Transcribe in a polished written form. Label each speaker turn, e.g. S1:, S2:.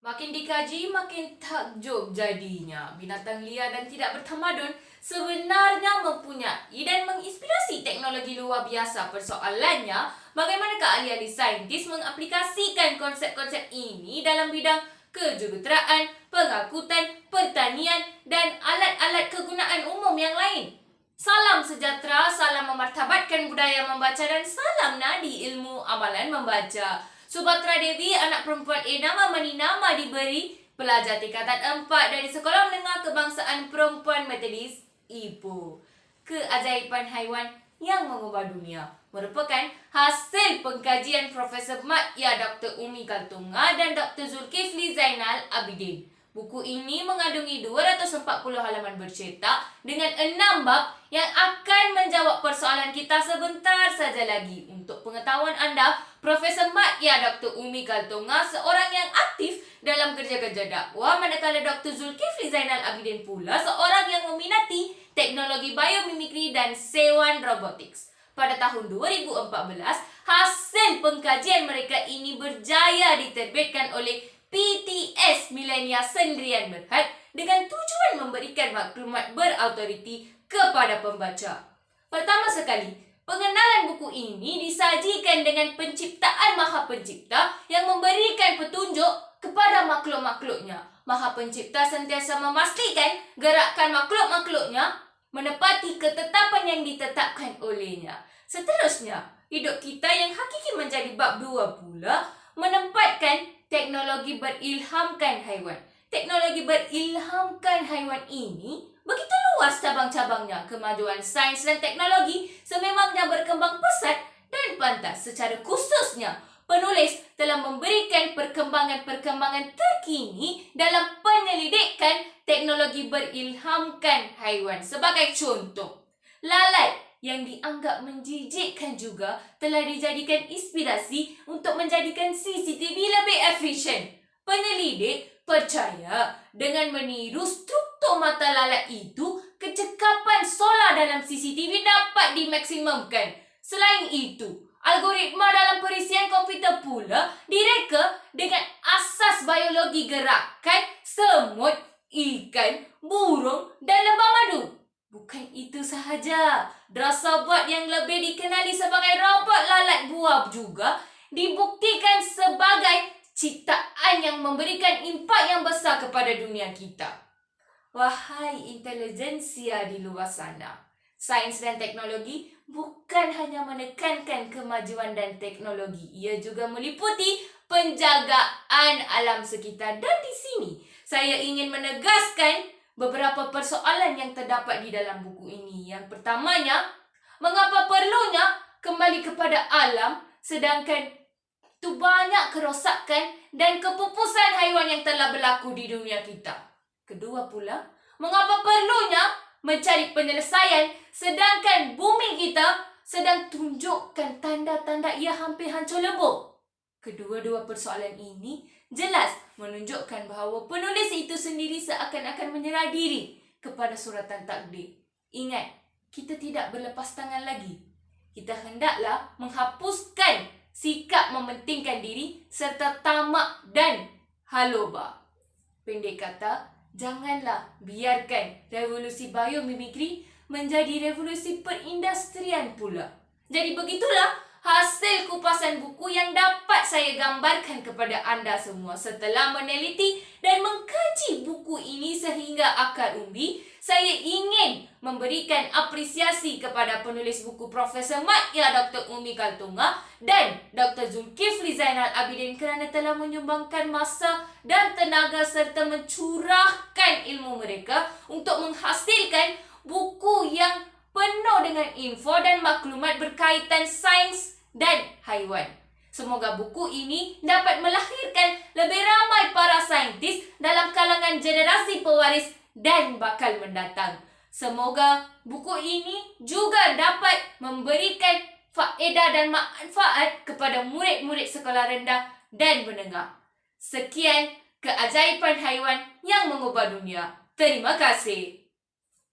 S1: Makin dikaji, makin takjub jadinya. Binatang liar dan tidak bertamadun sebenarnya mempunyai dan menginspirasi teknologi luar biasa. Persoalannya, bagaimanakah ahli-ahli saintis mengaplikasikan konsep-konsep ini dalam bidang kejuruteraan, pengangkutan, pertanian, dan alat-alat kegunaan umum yang lain. Salam sejahtera, salam memartabatkan budaya membaca dan salam nadi ilmu amalan membaca. Subatra Devi, anak perempuan nama Mani nama diberi, pelajar tingkatan 4 dari Sekolah Menengah Kebangsaan Perempuan Metodis Ipoh. Keajaiban haiwan yang mengubah dunia merupakan hasil pengkajian Profesor Mat Ya Dr. Umi Kaltunga dan Dr. Zulkifli Zainal Abidin. Buku ini mengandungi 240 halaman bercetak dengan 6 bab yang akan menjawab persoalan kita sebentar saja lagi. Untuk pengetahuan anda, Profesor Mat Ya Dr. Umi Kaltunga seorang yang aktif dalam kerja-kerja dakwah, manakala Dr. Zulkifli Zainal Abidin pula seorang yang meminati teknologi biomimikri dan sewan robotics. Pada tahun 2014, hasil pengkajian mereka ini berjaya diterbitkan oleh PTS Milenia Sendirian Berhad dengan tujuan memberikan maklumat berautoriti kepada pembaca. Pertama sekali, pengenalan buku ini disajikan dengan penciptaan Maha Pencipta yang memberikan petunjuk kepada makhluk-makhluknya. Maha Pencipta sentiasa memastikan gerakan makhluk-makhluknya menepati ketetapan yang ditetapkan olehnya. Seterusnya, hidup kita yang hakiki menjadi bab 2 pula menempatkan teknologi berilhamkan haiwan. Teknologi berilhamkan haiwan ini begitu luas cabang-cabangnya. Kemajuan sains dan teknologi sememangnya berkembang pesat dan pantas. Secara khususnya, penulis telah memberikan perkembangan-perkembangan terkini dalam penyelidikan teknologi berilhamkan haiwan. Sebagai contoh, lalat yang dianggap menjijikkan juga telah dijadikan inspirasi untuk menjadikan CCTV lebih efisien. Penyelidik percaya dengan meniru struktur mata lalat itu, kecekapan solar dalam CCTV dapat dimaksimumkan. Selain itu, algoritma dalam perisian komputer pula direka dengan asas biologi gerakan semut, ikan, burung dan lebah madu. Bukan itu sahaja, Drasabot yang lebih dikenali sebagai robot lalat buah juga dibuktikan sebagai ciptaan yang memberikan impak yang besar kepada dunia kita. Wahai intelijensia di luar sana, sains dan teknologi bukan hanya menekankan kemajuan dan teknologi, ia juga meliputi penjagaan alam sekitar. Dan di sini saya ingin menegaskan beberapa persoalan yang terdapat di dalam buku ini. Yang pertamanya, mengapa perlunya kembali kepada alam sedangkan tu banyak kerosakan dan kepupusan haiwan yang telah berlaku di dunia kita. Kedua pula, mengapa perlunya mencari penyelesaian sedangkan bumi kita sedang tunjukkan tanda-tanda ia hampir hancur lebur. Kedua-dua persoalan ini jelas menunjukkan bahawa penulis itu sendiri seakan-akan menyerah diri kepada suratan takdir. Ingat, kita tidak berlepas tangan lagi. Kita hendaklah menghapuskan sikap mementingkan diri serta tamak dan haloba. Pendek kata, janganlah biarkan revolusi biomimikri menjadi revolusi perindustrian pula. Jadi begitulah hasil kupasan buku yang dapat saya gambarkan kepada anda semua. Setelah meneliti dan mengkaji buku ini sehingga akar umbi, saya ingin memberikan apresiasi kepada penulis buku Profesor Mat Ya Dr. Umi Kaltunga dan Dr. Zulkifli Zainal Abidin kerana telah menyumbangkan masa dan tenaga serta mencurahkan ilmu mereka untuk menghasilkan buku yang penuh dengan info dan maklumat berkaitan sains dan haiwan. Semoga buku ini dapat melahirkan lebih ramai para saintis dalam kalangan generasi pewaris dan bakal mendatang. Semoga buku ini juga dapat memberikan faedah dan manfaat kepada murid-murid sekolah rendah dan menengah. Sekian keajaiban haiwan yang mengubah dunia. Terima kasih.